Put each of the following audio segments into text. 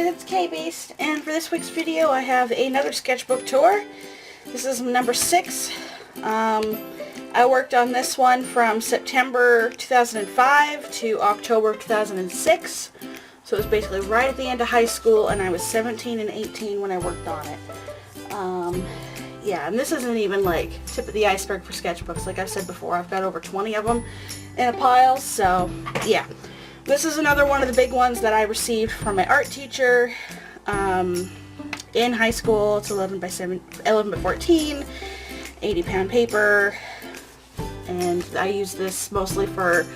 guys, it's KayBeast, and for this week's video I have another sketchbook tour. This is number 6. I worked on this one from September 2005 to October 2006. So it was basically right at the end of high school, and I was 17 and 18 when I worked on it. Yeah, and this isn't even like tip of the iceberg for sketchbooks. Like I've said before, I've got over 20 of them in a pile, so yeah. This is another one of the big ones that I received from my art teacher in high school. It's 11 by 14, 80-pound paper, and I use this mostly for,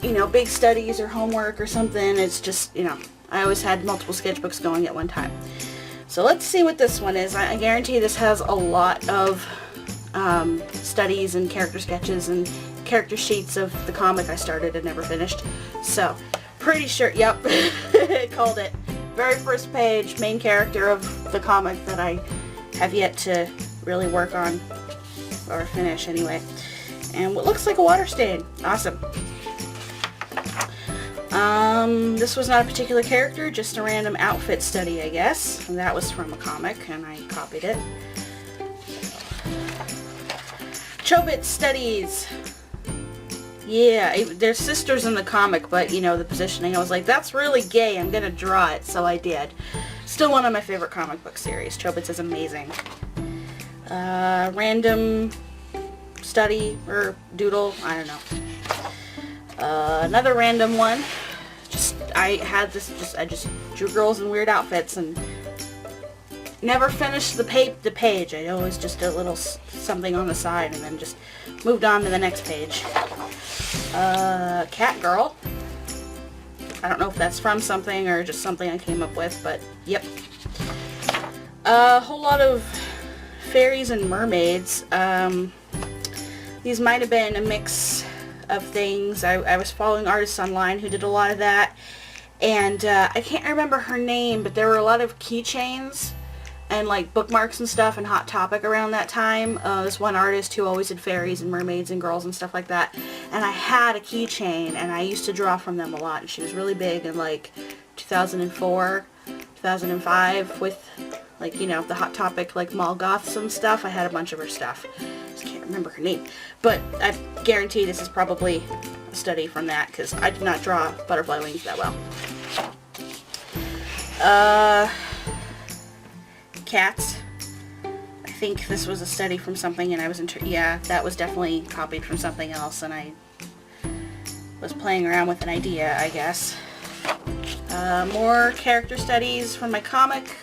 you know, big studies or homework or something. It's just, you know, I always had multiple sketchbooks going at one time. So let's see what this one is. I guarantee this has a lot of studies and character sketches and character sheets of the comic I started and never finished. So, pretty sure, yep, called it. Very first page, main character of the comic that I have yet to really work on, or finish anyway. And what looks like a water stain. Awesome. This was not a particular character, just a random outfit study, I guess. And that was from a comic, and I copied it. Chobit Studies. Yeah, they're sisters in the comic, but, you know, the positioning, I was like, that's really gay, I'm gonna draw it, so I did. Still one of my favorite comic book series. Chobits is amazing. Random study, or doodle, I don't know. Another random one. I just drew girls in weird outfits and never finished the page. I always just did a little something on the side and then just moved on to the next page. Cat Girl. I don't know if that's from something or just something I came up with, but yep. A whole lot of fairies and mermaids. These might have been a mix of things. I was following artists online who did a lot of that, and I can't remember her name, but there were a lot of keychains and like bookmarks and stuff and Hot Topic around that time. This one artist who always did fairies and mermaids and girls and stuff like that, and I had a keychain and I used to draw from them a lot, and she was really big in like 2004, 2005 with, like, you know, the Hot Topic like mall goths and stuff. I had a bunch of her stuff. Just can't remember her name, but I guarantee this is probably a study from that, because I did not draw butterfly wings that well. Cats. I think this was a study from something, and I was yeah, that was definitely copied from something else, and I was playing around with an idea, I guess. More character studies from my comic.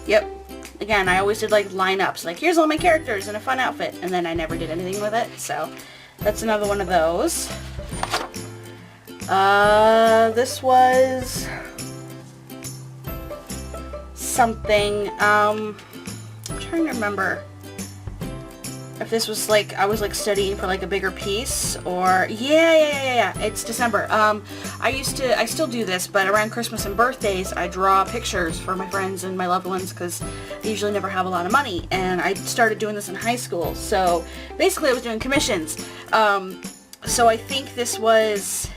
Yep. Again, I always did like lineups, like here's all my characters in a fun outfit, and then I never did anything with it, so that's another one of those. This was something, I'm trying to remember if this was like, I was like studying for like a bigger piece, or, yeah, it's December. I still do this, but around Christmas and birthdays, I draw pictures for my friends and my loved ones, because I usually never have a lot of money, and I started doing this in high school, so basically I was doing commissions. So I think this was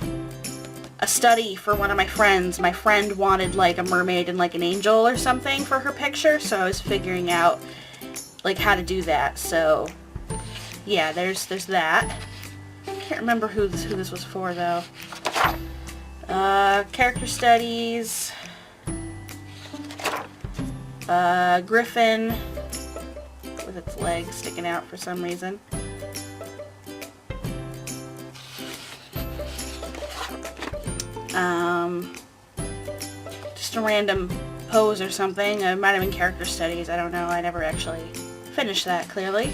a study for one of my friends. My friend wanted like a mermaid and like an angel or something for her picture, so I was figuring out like how to do that. So yeah, there's that. Can't remember who this was for though. Character studies. Griffin with its legs sticking out for some reason. Just a random pose or something. It might have been character studies, I don't know. I never actually finished that, clearly.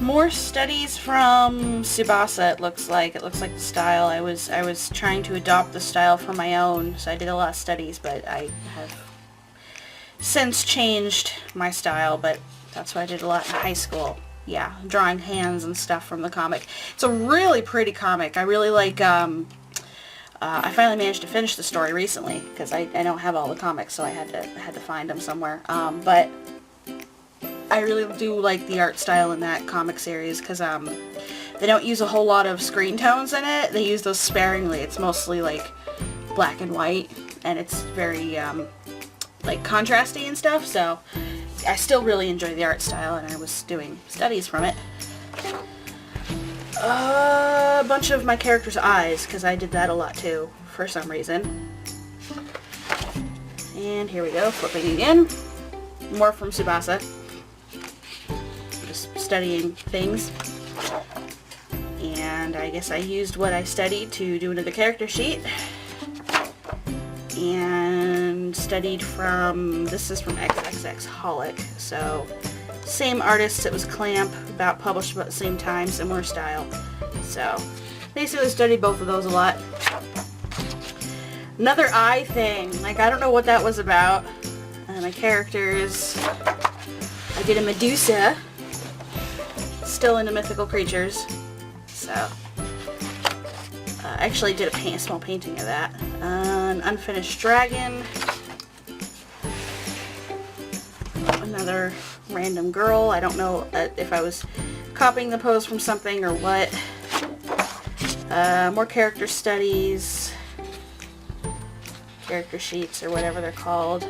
More studies from Tsubasa, it looks like. It looks like the style. I was trying to adopt the style for my own, so I did a lot of studies, but I have since changed my style, but that's what I did a lot in high school. Yeah, drawing hands and stuff from the comic. It's a really pretty comic. I really like, I finally managed to finish the story recently, because I don't have all the comics, so I had to find them somewhere. But I really do like the art style in that comic series, because They don't use a whole lot of screen tones in it. They use those sparingly. It's mostly like black and white, and it's very like contrasty and stuff, so I still really enjoy the art style, and I was doing studies from it. A bunch of my character's eyes, because I did that a lot too, for some reason. And here we go, flipping again. More from Tsubasa. Just studying things. And I guess I used what I studied to do another character sheet. And studied from, this is from XXXholic, so same artist. It was Clamp, about published about the same time, similar style. So basically studied both of those a lot. Another eye thing, like I don't know what that was about. My characters, I did a Medusa, still into mythical creatures, so I actually did a small painting of that. An unfinished dragon, another random girl. I don't know if I was copying the pose from something or what. More character studies, character sheets or whatever they're called.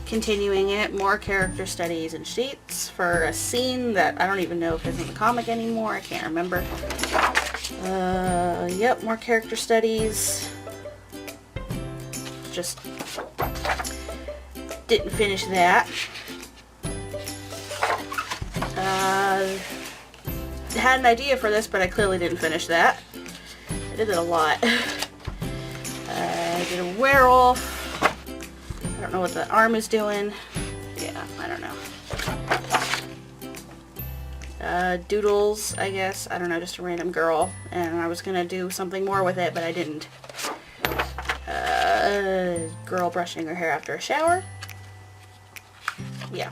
Continuing it, more character studies and sheets for a scene that I don't even know if it's in the comic anymore. I can't remember. Yep, more character studies. Just didn't finish that. Had an idea for this, but I clearly didn't finish that. I did it a lot. I did a werewolf. I don't know what the arm is doing. Yeah, I don't know. Doodles, I guess. I don't know, just a random girl. And I was gonna do something more with it, but I didn't. Girl brushing her hair after a shower. Yeah.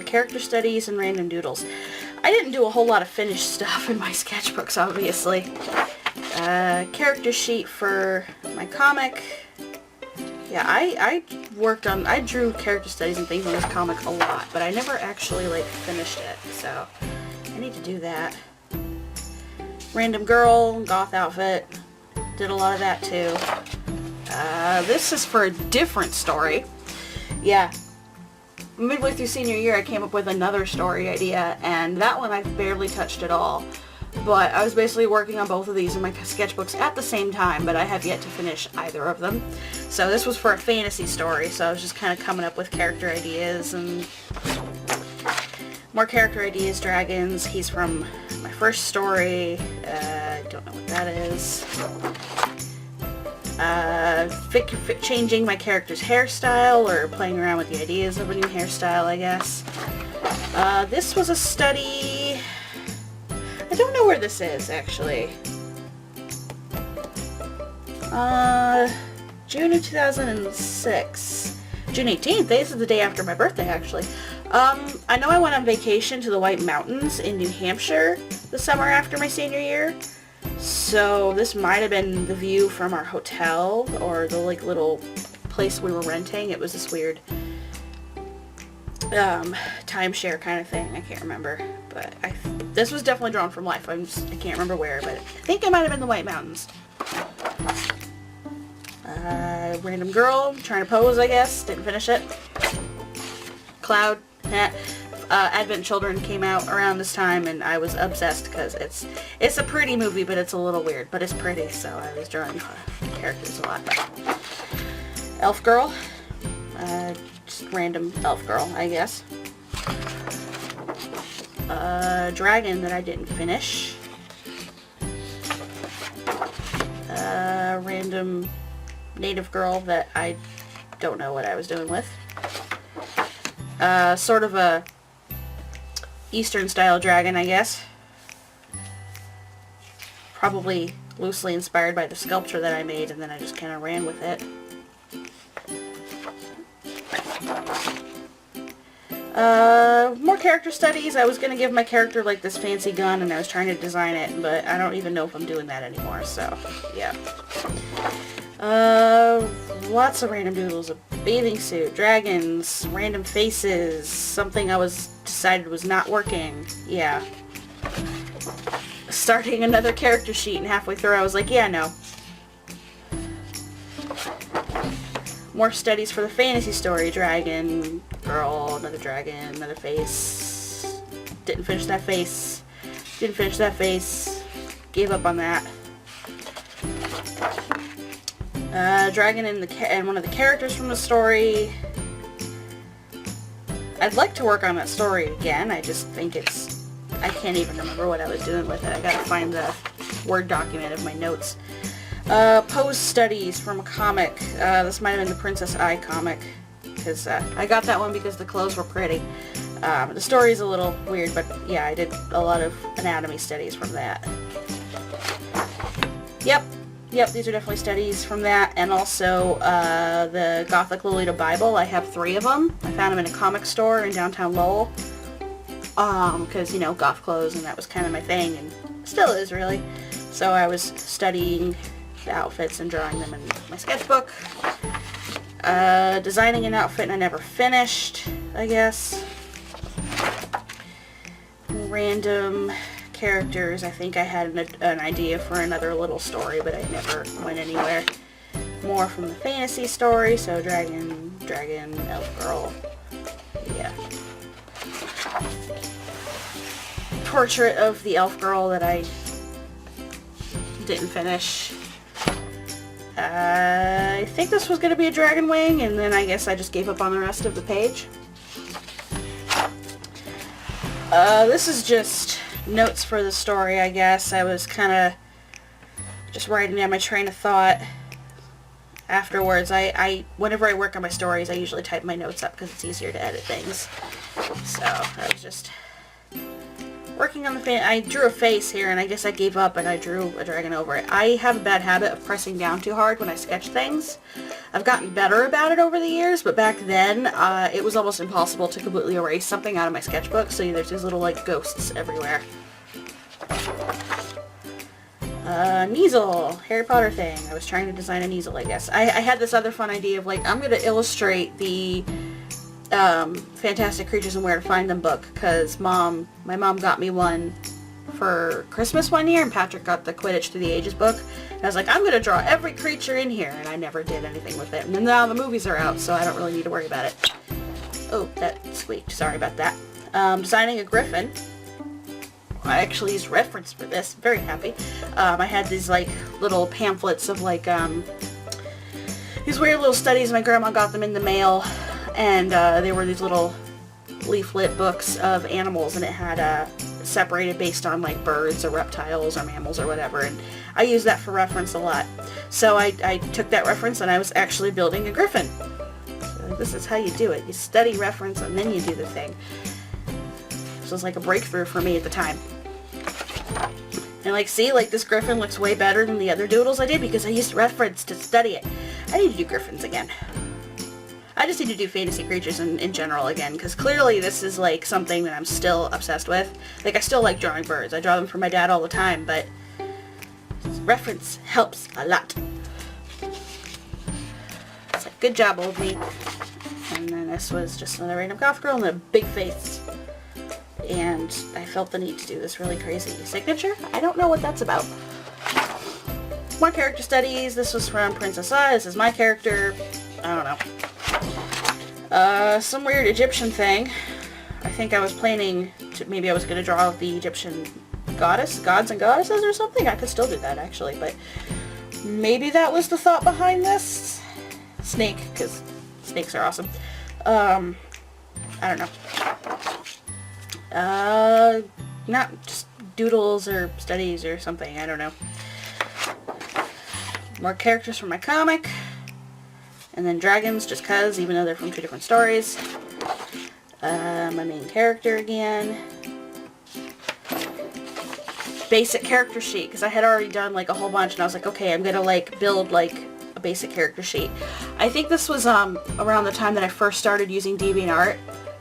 Character studies and random doodles. I didn't do a whole lot of finished stuff in my sketchbooks, obviously. Character sheet for my comic. Yeah, I drew character studies and things on this comic a lot, but I never actually like finished it, so I need to do that. Random girl, goth outfit, did a lot of that too. This is for a different story. Yeah, midway through senior year I came up with another story idea, and that one I've barely touched at all. But I was basically working on both of these in my sketchbooks at the same time, but I have yet to finish either of them. So this was for a fantasy story, so I was just kind of coming up with character ideas and more character ideas. Dragons, he's from my first story. I don't know what that is. Changing my character's hairstyle, or playing around with the ideas of a new hairstyle, I guess. This was a study. I don't know where this is, actually. June of 2006. June 18th. This is the day after my birthday, actually. I know I went on vacation to the White Mountains in New Hampshire the summer after my senior year. So this might have been the view from our hotel, or the like little place we were renting. It was this weird timeshare kind of thing. I can't remember, but this was definitely drawn from life. I can't remember where, but I think it might have been the White Mountains. Random girl trying to pose, I guess. Didn't finish it. Cloud. Advent Children came out around this time, and I was obsessed because it's a pretty movie, but it's a little weird, but it's pretty, so I was drawing characters a lot. Elf girl. Just random elf girl, I guess. Dragon that I didn't finish. Random native girl that I don't know what I was doing with. Sort of a Eastern style dragon, I guess. Probably loosely inspired by the sculpture that I made, and then I just kind of ran with it. More character studies. I was going to give my character like this fancy gun, and I was trying to design it, but I don't even know if I'm doing that anymore, so yeah. lots of random doodles. A bathing suit, dragons, random faces, something I decided was not working. Yeah. Starting another character sheet, and halfway through I was like, yeah, no. More studies for the fantasy story. Dragon, girl, another dragon, another face. Didn't finish that face. Didn't finish that face. Gave up on that. Dragon and one of the characters from the story. I'd like to work on that story again. I just think I can't even remember what I was doing with it. I gotta find the Word document of my notes. Pose studies from a comic. This might have been the Princess Eye comic, because I got that one because the clothes were pretty. The story's a little weird, but yeah, I did a lot of anatomy studies from that. Yep, these are definitely studies from that, and also the Gothic Lolita Bible. I have 3 of them. I found them in a comic store in downtown Lowell, because, you know, goth clothes, and that was kind of my thing, and still is, really. So I was studying the outfits and drawing them in my sketchbook. Designing an outfit, and I never finished, I guess. Random characters. I think I had an idea for another little story, but I never went anywhere. More from the fantasy story, so dragon, elf girl. Yeah. Portrait of the elf girl that I didn't finish. I think this was going to be a dragon wing, and then I guess I just gave up on the rest of the page. This is just notes for the story, I guess. I was kind of just writing down my train of thought afterwards. Whenever I work on my stories, I usually type my notes up because it's easier to edit things. So I was just working on the I drew a face here, and I guess I gave up and I drew a dragon over it. I have a bad habit of pressing down too hard when I sketch things. I've gotten better about it over the years, but back then it was almost impossible to completely erase something out of my sketchbook, so there's these little like ghosts everywhere. Kneasel, Harry Potter thing. I was trying to design a Kneasel, I guess. I had this other fun idea of like, I'm going to illustrate the Fantastic Creatures and Where to Find Them book, because my mom got me one for Christmas one year, and Patrick got the Quidditch Through the Ages book, and I was like, I'm going to draw every creature in here, and I never did anything with it. And then now the movies are out, so I don't really need to worry about it. Oh, that squeaked. Sorry about that. Designing a griffin. I actually used reference for this. Very happy. I had these like little pamphlets of like these weird little studies. My grandma got them in the mail, and they were these little leaflet books of animals, and it had separated based on like birds or reptiles or mammals or whatever, and I used that for reference a lot. So I took that reference and I was actually building a griffin. So this is how you do it. You study reference and then you do the thing. This was like a breakthrough for me at the time. And like, see, like this griffin looks way better than the other doodles I did because I used reference to study it. I need to do griffins again. I just need to do fantasy creatures in general again, because clearly this is like something that I'm still obsessed with. Like, I still like drawing birds. I draw them for my dad all the time, but reference helps a lot. It's like, good job, old me. And then this was just another random goth girl and a big face. And I felt the need to do this really crazy signature. I don't know what that's about. More character studies. This was from Princess Eye. This is my character. I don't know. Some weird Egyptian thing. I think I was planning to, maybe I was going to draw the Egyptian gods and goddesses or something. I could still do that actually, but maybe that was the thought behind this. Snake, because snakes are awesome. I don't know. Not just doodles or studies or something. I don't know. More characters from my comic. And then dragons, just cause, even though they're from 2 different stories. My main character again. Basic character sheet, because I had already done like a whole bunch, and I was like, okay, I'm gonna like build like a basic character sheet. I think this was around the time that I first started using DeviantArt,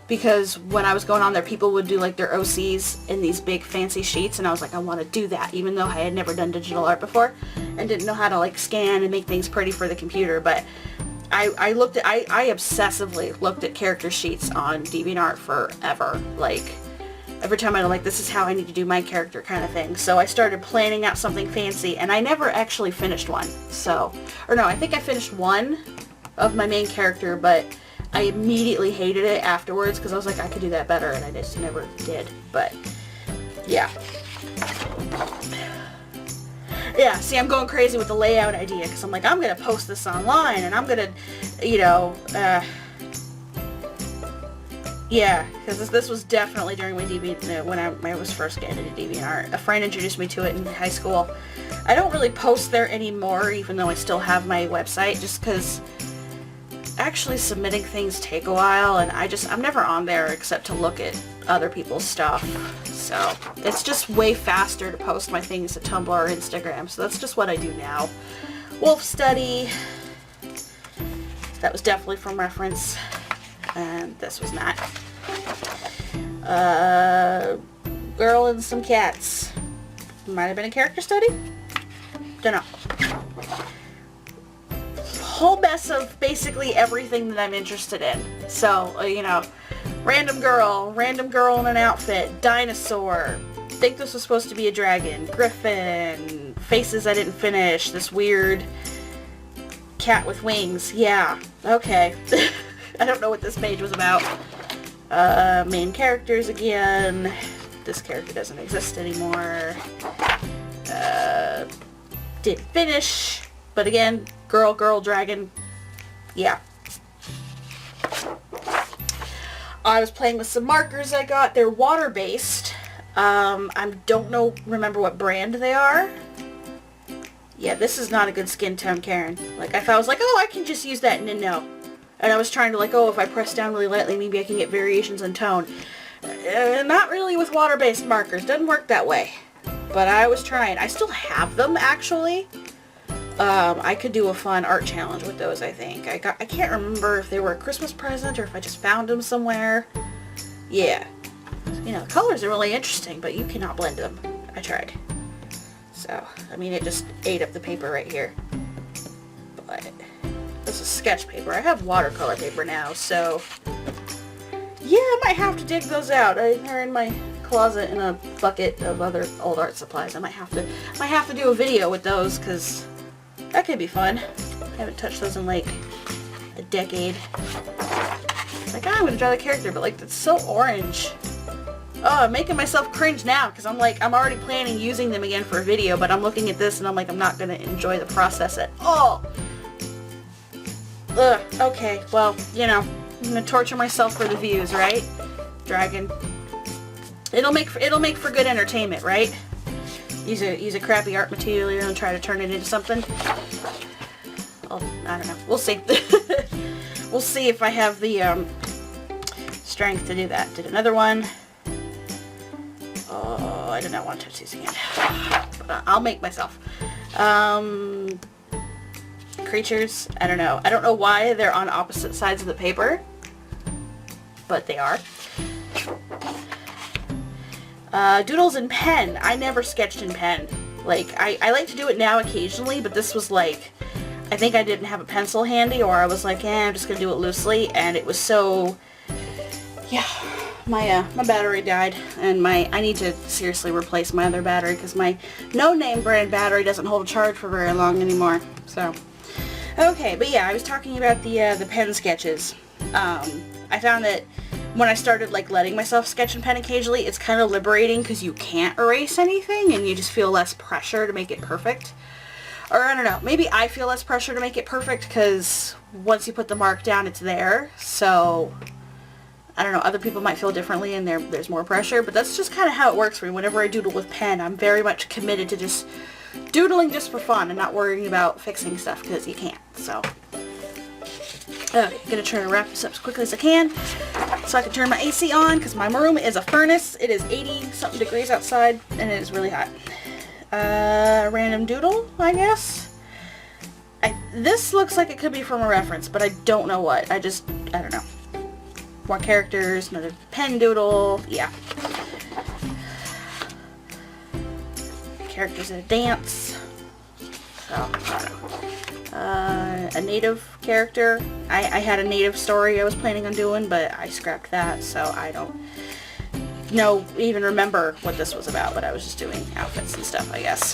because when I was going on there, people would do like their OCs in these big fancy sheets, and I was like, I want to do that, even though I had never done digital art before and didn't know how to like scan and make things pretty for the computer. But I obsessively looked at character sheets on DeviantArt forever. Like, every time I'm like, this is how I need to do my character kind of thing. So I started planning out something fancy, and I never actually finished one. So, or no, I think I finished one of my main character, but I immediately hated it afterwards because I was like, I could do that better, and I just never did. But, yeah. Yeah, see, I'm going crazy with the layout idea because I'm like, I'm going to post this online, and I'm going to, you know, yeah, because this was definitely during my when I was first getting into DeviantArt. A friend introduced me to it in high school. I don't really post there anymore, even though I still have my website, just because actually submitting things take a while, and I'm never on there except to look at other people's stuff. So it's just way faster to post my things to Tumblr or Instagram, so that's just what I do now. Wolf Study. That was definitely from reference. And this was not. Girl and some cats. Might have been a character study? Dunno. Whole mess of basically everything that I'm interested in. So, you know, random girl in an outfit, dinosaur, think this was supposed to be a dragon, griffin, faces I didn't finish, this weird cat with wings. Yeah, okay. I don't know what this page was about. Main characters again. This character doesn't exist anymore. Didn't finish. But again, girl, dragon. Yeah. I was playing with some markers I got. They're water-based. I don't remember what brand they are. Yeah, this is not a good skin tone, Karen. Like, I was like, oh, I can just use that, and then no. And I was trying to like, oh, if I press down really lightly, maybe I can get variations in tone. Not really with water-based markers. Doesn't work that way. But I was trying. I still have them, actually. I could do a fun art challenge with those, I think. I can't remember if they were a Christmas present or if I just found them somewhere. Yeah. You know, the colors are really interesting, but you cannot blend them. I tried. So, I mean, it just ate up the paper right here. But this is sketch paper. I have watercolor paper now, so yeah, I might have to dig those out. They're in my closet in a bucket of other old art supplies. I might have to do a video with those because that could be fun. I haven't touched those in like a decade. Like, I'm gonna draw the character, but like, it's so orange. Oh, I'm making myself cringe now because I'm like, I'm already planning using them again for a video, but I'm looking at this and I'm like, I'm not gonna enjoy the process at all. Ugh, okay, well, you know, I'm gonna torture myself for the views, right? Dragon. It'll make for good entertainment, right? Use a crappy art material and try to turn it into something. Oh, I don't know. We'll see. We'll see if I have the strength to do that. Did another one. Oh, I do not want to touch these again. But I'll make myself. Creatures. I don't know. I don't know why they're on opposite sides of the paper, but they are. Doodles in pen. I never sketched in pen. Like, I like to do it now occasionally, but this was like, I think I didn't have a pencil handy, or I was like, I'm just gonna do it loosely, and it was so, yeah, my battery died, and I need to seriously replace my other battery, because my no-name brand battery doesn't hold a charge for very long anymore, so. Okay, but yeah, I was talking about the pen sketches. I found that when I started like letting myself sketch in pen occasionally, it's kind of liberating because you can't erase anything and you just feel less pressure to make it perfect. Or I don't know, maybe I feel less pressure to make it perfect because once you put the mark down, it's there. So, I don't know, other people might feel differently and there's more pressure, but that's just kind of how it works for me. Whenever I doodle with pen, I'm very much committed to just doodling just for fun and not worrying about fixing stuff because you can't, so. Okay, I'm gonna try to wrap this up as quickly as I can so I can turn my AC on because my room is a furnace. It is 80-something degrees outside and it is really hot. Random doodle, I guess. This looks like it could be from a reference, but I don't know what. I don't know. More characters, another pen doodle, yeah. Characters in a dance. So, I don't know. A native character. I had a native story I was planning on doing, but I scrapped that, so I don't even remember what this was about, but I was just doing outfits and stuff, I guess.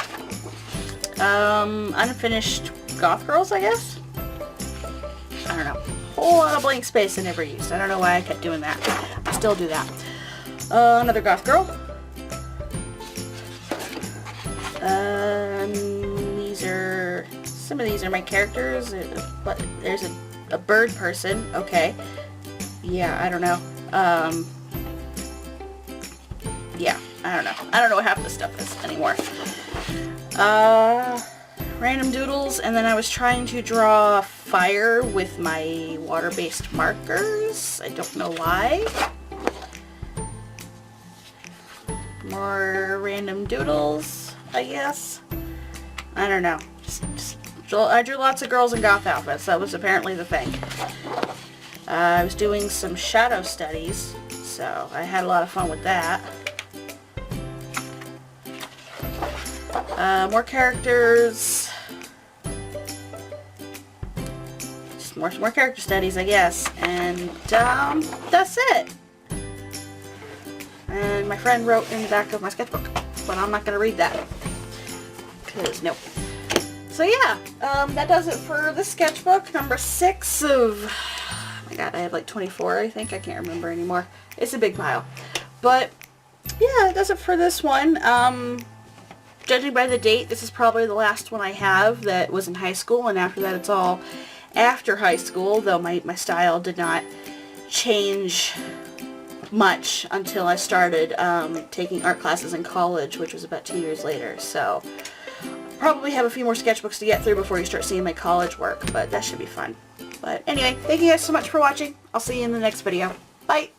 Unfinished goth girls, I guess? I don't know. Whole lot of blank space I never used. I don't know why I kept doing that. I still do that. Another goth girl. Some of these are my characters, but there's a bird person. Okay. Yeah, I don't know. Yeah, I don't know. I don't know what half this stuff is anymore. Random doodles, and then I was trying to draw fire with my water-based markers. I don't know why. More random doodles, I guess. I don't know. I drew lots of girls in goth outfits. That was apparently the thing. I was doing some shadow studies, so I had a lot of fun with that. More characters. Just more character studies, I guess. And that's it. And my friend wrote in the back of my sketchbook, but I'm not going to read that. Because, nope. So yeah, that does it for the sketchbook, number 6 of, oh my god, I have like 24, I think. I can't remember anymore. It's a big pile. But, yeah, that does it for this one. Judging by the date, this is probably the last one I have that was in high school, and after that it's all after high school, though my style did not change much until I started taking art classes in college, which was about 2 years later. So probably have a few more sketchbooks to get through before you start seeing my college work, but that should be fun. But anyway, thank you guys so much for watching. I'll see you in the next video. Bye!